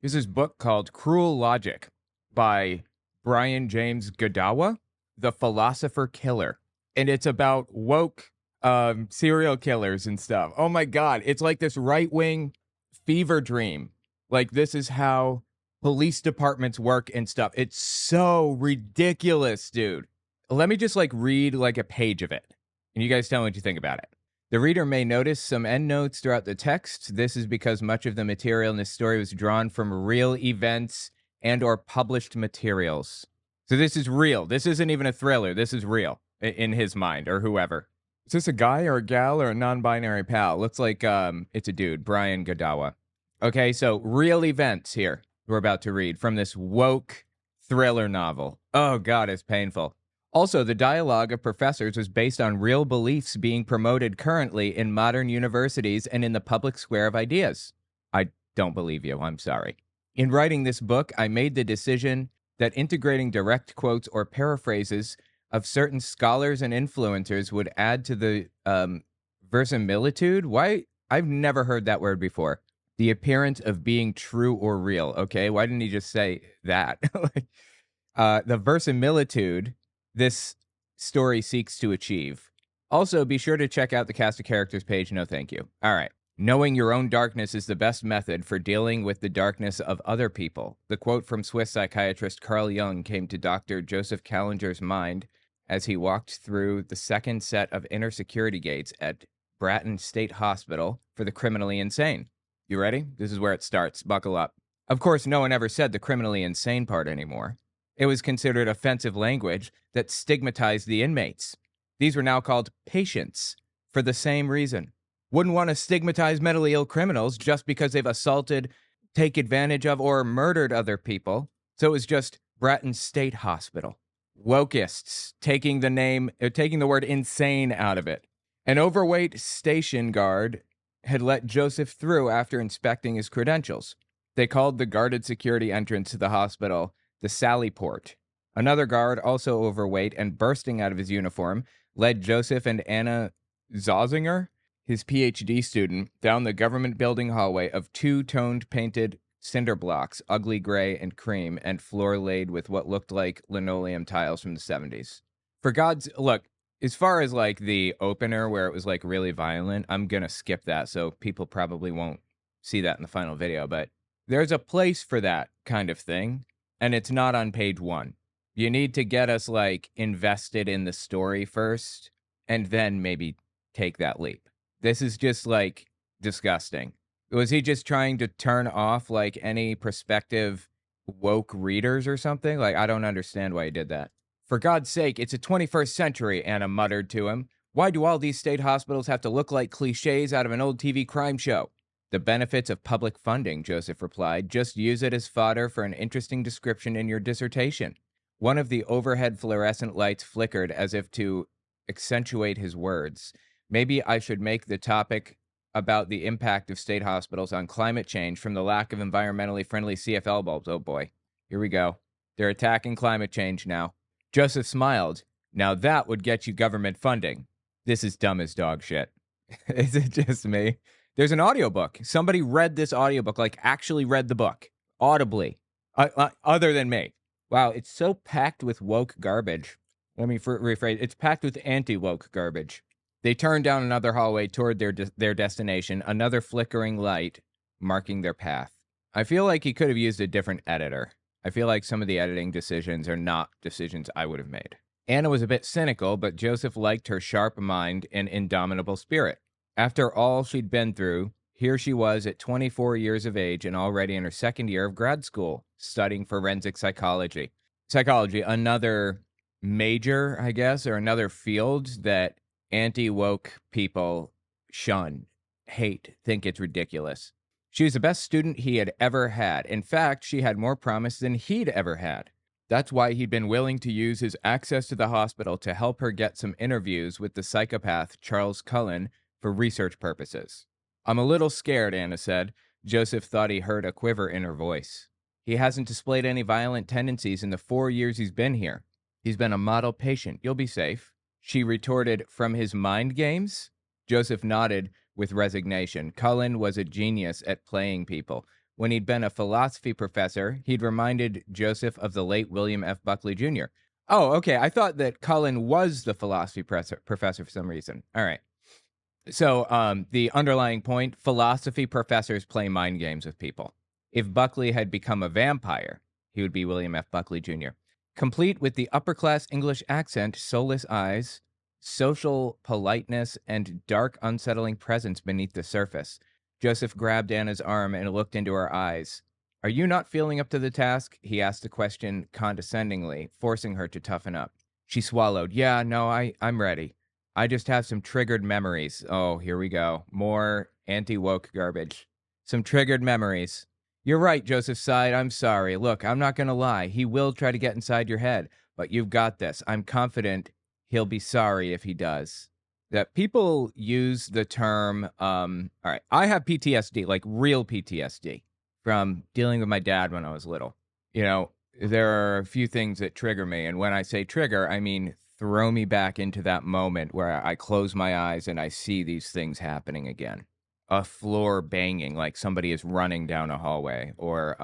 There's this book called Cruel Logic by Brian James Godawa, The Philosopher Killer. And it's about woke serial killers and stuff. Oh my God. It's like this right-wing fever dream. Like, this is how police departments work and stuff. It's so ridiculous, dude. Let me just read a page of it. And you guys tell me what you think about it. The reader may notice some endnotes throughout the text. This is because much of the material in this story was drawn from real events and or published materials. So this is real. This isn't even a thriller. This is real in his mind or whoever. Is this a guy or a gal or a non-binary pal? Looks like it's a dude, Brian Godawa. Okay, so real events here we're about to read from this woke thriller novel. Oh, God, it's painful. Also, the dialogue of professors was based on real beliefs being promoted currently in modern universities and in the public square of ideas. I don't believe you. I'm sorry. In writing this book, I made the decision that integrating direct quotes or paraphrases of certain scholars and influencers would add to the verisimilitude. Why? I've never heard that word before. The appearance of being true or real. Okay, why didn't he just say that? The verisimilitude this story seeks to achieve. Also, be sure to check out the cast of characters page. No, thank you. All right. Knowing your own darkness is the best method for dealing with the darkness of other people. The quote from Swiss psychiatrist Carl Jung came to Dr. Joseph Callender's mind as he walked through the second set of inner security gates at Bratton State Hospital for the criminally insane. You ready? This is where it starts. Buckle up. Of course, no one ever said the criminally insane part anymore. It was considered offensive language that stigmatized the inmates. These were now called patients for the same reason. Wouldn't want to stigmatize mentally ill criminals just because they've assaulted, take advantage of, or murdered other people. So it was just Bratton State Hospital. Wokeists taking the word insane out of it. An overweight station guard had let Joseph through after inspecting his credentials. They called the guarded security entrance to the hospital the Sally Port. Another guard, also overweight and bursting out of his uniform, led Joseph and Anna Zosinger, his PhD student, down the government building hallway of two-toned painted cinder blocks, ugly gray and cream, and floor laid with what looked like linoleum tiles from the 70s. Look, as far as the opener where it was really violent, I'm gonna skip that, so people probably won't see that in the final video, but there's a place for that kind of thing. And it's not on page 1. You need to get us invested in the story first, and then maybe take that leap. This is just disgusting. Was he just trying to turn off any prospective woke readers or something? I don't understand why he did that. For God's sake, it's the 21st century, Anna muttered to him. Why do all these state hospitals have to look like cliches out of an old TV crime show? The benefits of public funding, Joseph replied. Just use it as fodder for an interesting description in your dissertation. One of the overhead fluorescent lights flickered as if to accentuate his words. Maybe I should make the topic about the impact of state hospitals on climate change from the lack of environmentally friendly CFL bulbs. Oh boy, here we go. They're attacking climate change now. Joseph smiled. Now that would get you government funding. This is dumb as dog shit. Is it just me? There's an audiobook. Somebody read this audiobook, actually read the book, audibly, other than me. Wow, it's so packed with woke garbage. Let me rephrase. It's packed with anti-woke garbage. They turned down another hallway toward their destination, another flickering light marking their path. I feel like he could have used a different editor. I feel like some of the editing decisions are not decisions I would have made. Anna was a bit cynical, but Joseph liked her sharp mind and indomitable spirit. After all she'd been through, here she was at 24 years of age and already in her second year of grad school, studying forensic psychology. Psychology, another major, I guess, or another field that anti-woke people shun, hate, think it's ridiculous. She was the best student he had ever had. In fact, she had more promise than he'd ever had. That's why he'd been willing to use his access to the hospital to help her get some interviews with the psychopath Charles Cullen for research purposes. I'm a little scared, Anna said. Joseph thought he heard a quiver in her voice. He hasn't displayed any violent tendencies in the 4 years he's been here. He's been a model patient. You'll be safe. She retorted, from his mind games? Joseph nodded with resignation. Cullen was a genius at playing people. When he'd been a philosophy professor, he'd reminded Joseph of the late William F. Buckley Jr. Oh, okay. I thought that Cullen was the philosophy professor for some reason. All right. So the underlying point, philosophy professors play mind games with people. If Buckley had become a vampire, he would be William F. Buckley Jr. Complete with the upper-class English accent, soulless eyes, social politeness, and dark, unsettling presence beneath the surface. Joseph grabbed Anna's arm and looked into her eyes. Are you not feeling up to the task? He asked the question condescendingly, forcing her to toughen up. She swallowed. Yeah, no, I'm ready. I just have some triggered memories. Oh, here we go. More anti-woke garbage. Some triggered memories. You're right, Joseph sighed. I'm sorry. Look, I'm not going to lie. He will try to get inside your head, but you've got this. I'm confident he'll be sorry if he does. That people use the term, all right, I have PTSD, like real PTSD from dealing with my dad when I was little. You know, there are a few things that trigger me. And when I say trigger, I mean throw me back into that moment where I close my eyes and I see these things happening again. A floor banging like somebody is running down a hallway, or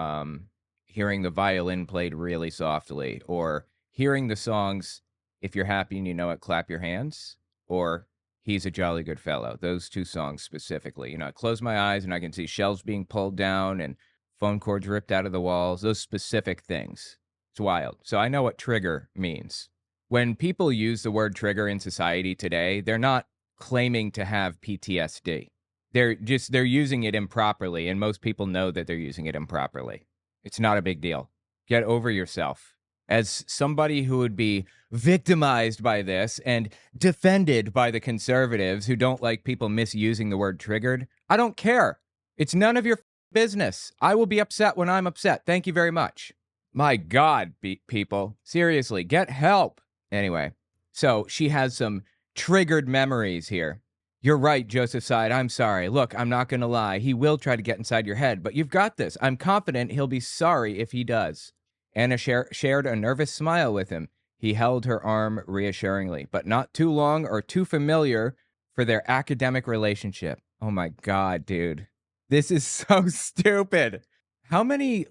hearing the violin played really softly, or hearing the songs, If You're Happy and You Know It, Clap Your Hands, or He's a Jolly Good Fellow. Those two songs specifically. You know, I close my eyes and I can see shelves being pulled down and phone cords ripped out of the walls, those specific things. It's wild. So I know what trigger means. When people use the word trigger in society today, they're not claiming to have PTSD. They're using it improperly, and most people know that they're using it improperly. It's not a big deal. Get over yourself. As somebody who would be victimized by this and defended by the conservatives who don't like people misusing the word triggered, I don't care. It's none of your business. I will be upset when I'm upset. Thank you very much. My God, people. Seriously, get help. Anyway, so she has some triggered memories here. You're right, Joseph sighed. I'm sorry. Look, I'm not going to lie. He will try to get inside your head, but you've got this. I'm confident he'll be sorry if he does. Anna shared a nervous smile with him. He held her arm reassuringly, but not too long or too familiar for their academic relationship. Oh my God, dude. This is so stupid. How many,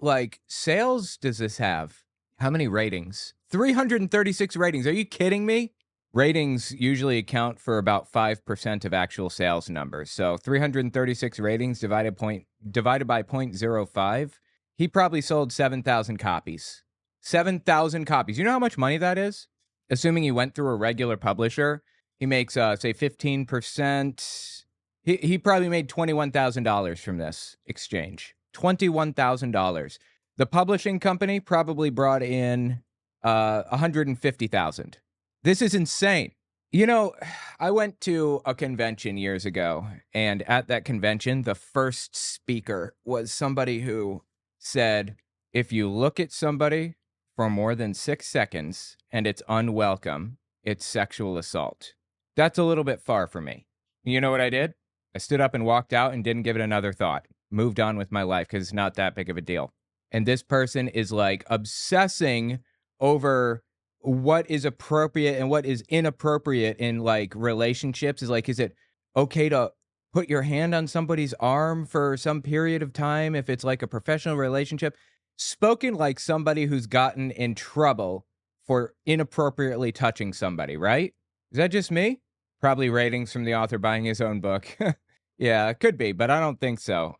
sales does this have? How many ratings? 336 ratings. Are you kidding me? Ratings usually account for about 5% of actual sales numbers. So 336 ratings divided by 0.05. He probably sold 7,000 copies. 7,000 copies. You know how much money that is? Assuming he went through a regular publisher, he makes, say, 15%. He probably made $21,000 from this exchange. $21,000. The publishing company probably brought in $150,000. This is insane. You know, I went to a convention years ago, and at that convention, the first speaker was somebody who said, if you look at somebody for more than 6 seconds and it's unwelcome, it's sexual assault. That's a little bit far for me. You know what I did? I stood up and walked out and didn't give it another thought. Moved on with my life because it's not that big of a deal. And this person is obsessing over what is appropriate and what is inappropriate in relationships. Is it okay to put your hand on somebody's arm for some period of time if it's a professional relationship? Spoken like somebody who's gotten in trouble for inappropriately touching somebody, right? Is that just me? Probably ratings from the author buying his own book. Yeah, it could be, but I don't think so.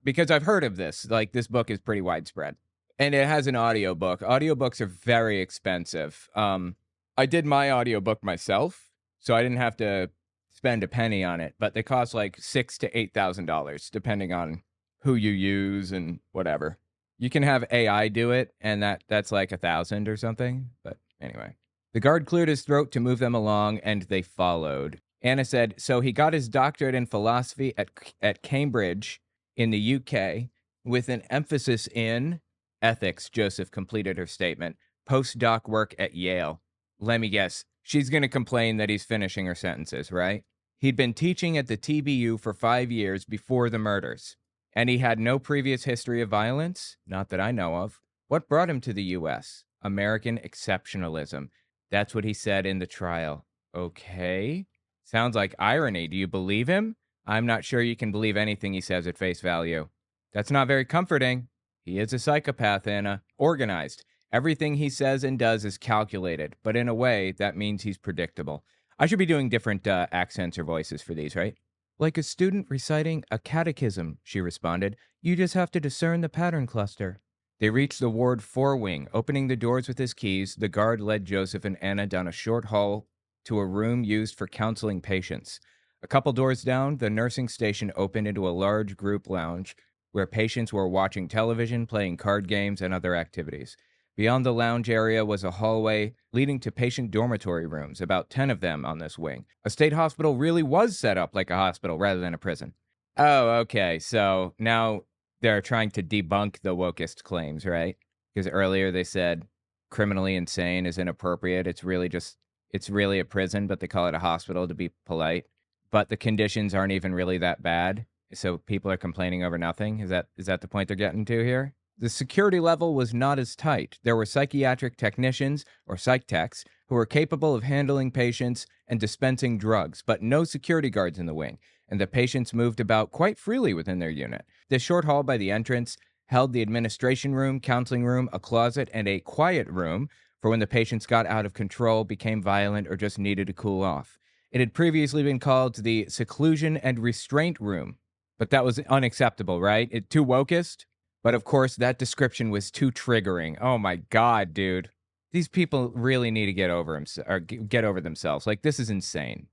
Because I've heard of this. This book is pretty widespread. And it has an audiobook. Audiobooks are very expensive. I did my audiobook myself, so I didn't have to spend a penny on it, but they cost $6,000 to $8,000, depending on who you use and whatever. You can have AI do it, and that's $1,000 or something. But anyway. The guard cleared his throat to move them along, and they followed. Anna said, so he got his doctorate in philosophy at Cambridge in the UK with an emphasis in ethics. Joseph completed her statement. Postdoc work at Yale. Let me guess. She's going to complain that he's finishing her sentences, right? He'd been teaching at the TBU for 5 years before the murders, and he had no previous history of violence, not that I know of. What brought him to the U.S.? American exceptionalism. That's what he said in the trial. Okay. Sounds like irony. Do you believe him? I'm not sure you can believe anything he says at face value. That's not very comforting. He is a psychopath, Anna. Organized. Everything he says and does is calculated, but in a way, that means he's predictable. I should be doing different accents or voices for these, right? Like a student reciting a catechism, she responded. You just have to discern the pattern cluster. They reached the Ward 4 wing. Opening the doors with his keys, the guard led Joseph and Anna down a short hall to a room used for counseling patients. A couple doors down, the nursing station opened into a large group lounge where patients were watching television, playing card games, and other activities. Beyond the lounge area was a hallway leading to patient dormitory rooms, about 10 of them on this wing. A state hospital really was set up like a hospital rather than a prison. Oh, okay. So now they're trying to debunk the wokest claims, right? Because earlier they said criminally insane is inappropriate. It's really a prison, but they call it a hospital to be polite. But the conditions aren't even really that bad. So people are complaining over nothing. Is that the point they're getting to here? The security level was not as tight. There were psychiatric technicians, or psych techs, who were capable of handling patients and dispensing drugs, but no security guards in the wing, and the patients moved about quite freely within their unit. This short hall by the entrance held the administration room, counseling room, a closet, and a quiet room for when the patients got out of control, became violent, or just needed to cool off. It had previously been called the seclusion and restraint room, but that was unacceptable, right? Too wokest? But of course, that description was too triggering. Oh my God, dude. These people really need to get over themselves. Like, this is insane.